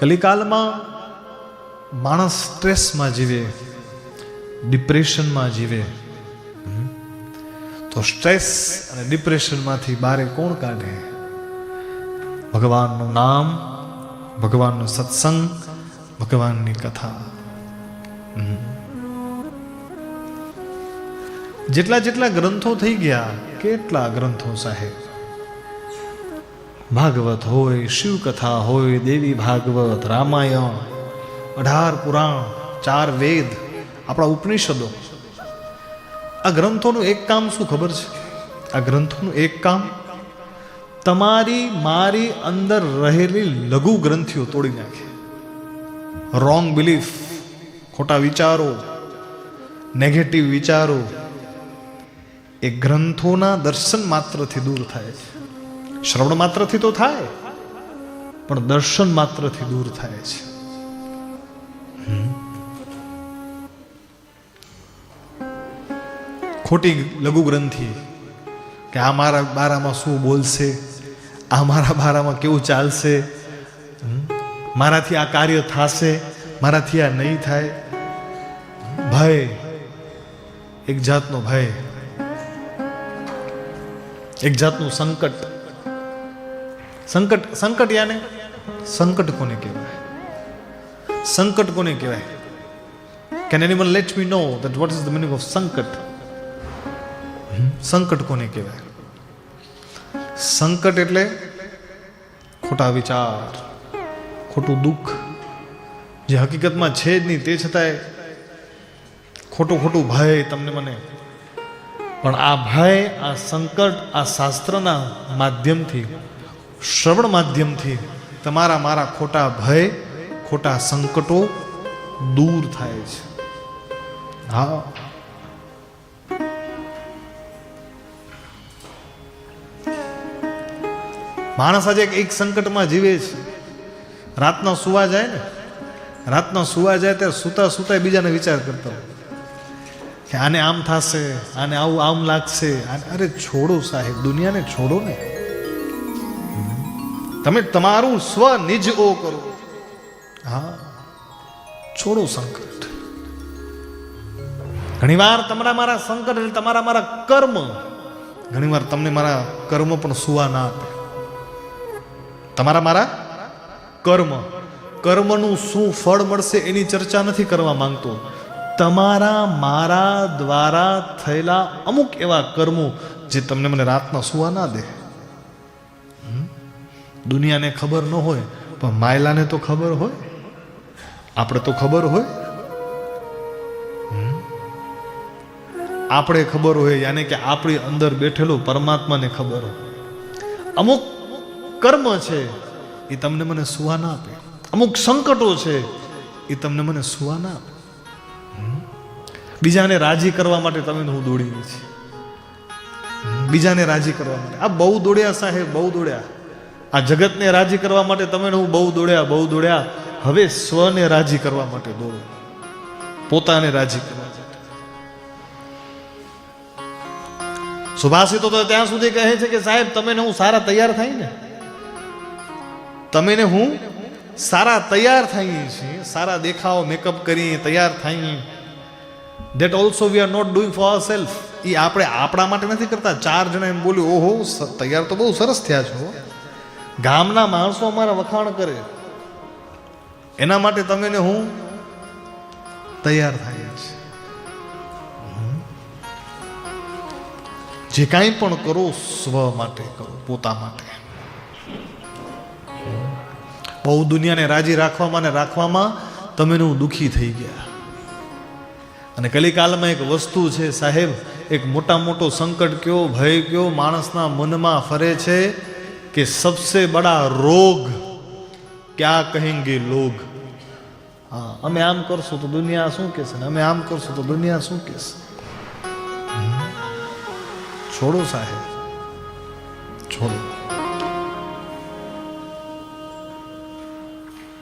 કલિકાલમાં માણસ સ્ટ્રેસમાં જીવે, ડિપ્રેશનમાં જીવે, તો સ્ટ્રેસ અને ડિપ્રેશનમાંથી બારે કોણ કાઢે? ભગવાનનું નામ, ભગવાનનો સત્સંગ, ભગવાનની કથા. જેટલા જેટલા ગ્રંથો થઈ ગયા, કેટલા ગ્રંથો સાહેબ, ભાગવત હોય, શિવકથા હોય, દેવી ભાગવત, રામાયણ, 18 પુરાણ, 4 વેદ, આપણા ઉપનિષદો. આ ગ્રંથોનું એક કામ શું ખબર છે? આ ગ્રંથોનું એક કામ તમારી મારી અંદર રહેલી લઘુ ગ્રંથિઓ તોડી નાખે. રોંગ બિલીફ, ખોટા વિચારો, નેગેટિવ વિચારો એ ગ્રંથોના દર્શન માત્રથી દૂર થાય છે. શ્રવણ માત્રથી તો થાય, પણ દર્શન માત્રથી દૂર થાય છે. ખોટી લઘુ ગ્રંથિ કે આ મારા બારામાં શું બોલશે, આ મારા બારામાં કેવું ચાલશે, મારાથી આ કાર્ય થશે, મારાથી આ નહીં થાય. ભય, એક જાતનો ભય, એક જાતનું સંકટ. સંકટ સંકટ યાને સંકટ કોને કહેવાય? સંકટ કોને કહેવાય? Can anyone let me know that what is the meaning of સંકટ? સંકટ કોને કહેવાય? સંકટ એટલે ખોટા વિચાર, ખોટું દુઃખ, જે હકીકતમાં છે જ નહીં, તે છતાંય ખોટું ખોટું ભય તમને મને. પણ આ ભય, આ સંકટ, આ શાસ્ત્રના માધ્યમથી, શ્રવણ માધ્યમથી તમારા મારા ખોટા ભય, ખોટા સંકટો દૂર થાય છે. હા, માણસ આજે એક સંકટમાં જીવે છે. રાતના સુવા જાય ને, રાતના સુવા જાય ત્યારે સુતા સુતા બીજાને વિચાર કરતા હોય કે આને આમ થશે, આને આવું આમ લાગશે. અરે છોડો સાહેબ, દુનિયાને છોડો ને. તમે તમારું સ્વ નિજ ઓ કરો. હા, છોડો સંકટ. ઘણીવાર તમારા મારા સંકટ એટલે તમારા મારા કર્મ, ઘણીવાર તમને મારા કર્મ પણ સુવા ના આપે. તમારા મારા કર્મ, કર્મનું શું ફળ મળશે એની ચર્ચા નથી કરવા માંગતો. તમારા મારા દ્વારા થયેલા અમુક એવા કર્મો જે તમને મને રાતના સુવા ના દે. દુનિયાને ખબર ન હોય, પણ માયલાને તો ખબર હોય, આપણે તો ખબર હોય, આપણે ખબર હોય, યાને કે આપણી અંદર બેઠેલો પરમાત્માને ખબર હોય. અમુક કર્મ છે એ તમને મને સુવા ના આપે, અમુક સંકટો છે એ તમને મને સુવા ના આપે. બીજાને રાજી કરવા માટે તમે હું દોડી છે, બીજાને રાજી કરવા માટે. આ બહુ દોડ્યા સાહેબ, બહુ દોડ્યા. આ જગતને રાજી કરવા માટે તમે હું બહુ દોડ્યા, બહુ દોડ્યા. હવે સ્વને રાજી કરવા માટે દોડો, પોતાને રાજી કરવા માટે. સુભાષિતો તો ત્યાં સુધી કહે છે કે સાહેબ તમે ને હું સારા તૈયાર થાય ને, તમે ને હું સારા તૈયાર થઈએ છીએ, સારા દેખાવ મેકઅપ કરી તૈયાર થઈએ. That also we are not doing for ourselves. એ આપણે આપણા માટે નથી કરતા. 4 જણા એમ બોલ્યું, ઓહો તૈયાર તો બહુ સરસ થયા છો, ગામના માણસો અમારા વખાણ કરે, એના માટે તમે ને હું તૈયાર થઈએ છીએ. જે કાંઈ પણ કરો સ્વ માટે કરો, પોતા માટે. બહુ દુનિયાને રાજી રાખવામાં ને રાખવામાં તમે હું દુઃખી થઈ ગયા. અને કલિકાલમાં એક વસ્તુ છે સાહેબ, એક મોટા મોટો સંકટ કયો, ભય કયો માણસના મનમાં ફરે છે કે સબસે બડા રોગ ક્યાં કહેંગે લોગ. હા, અમે આમ કરશું તો દુનિયા શું કહેશે, અમે આમ કરશું તો દુનિયા શું કહેશે. છોડો સાહેબ, છોડો.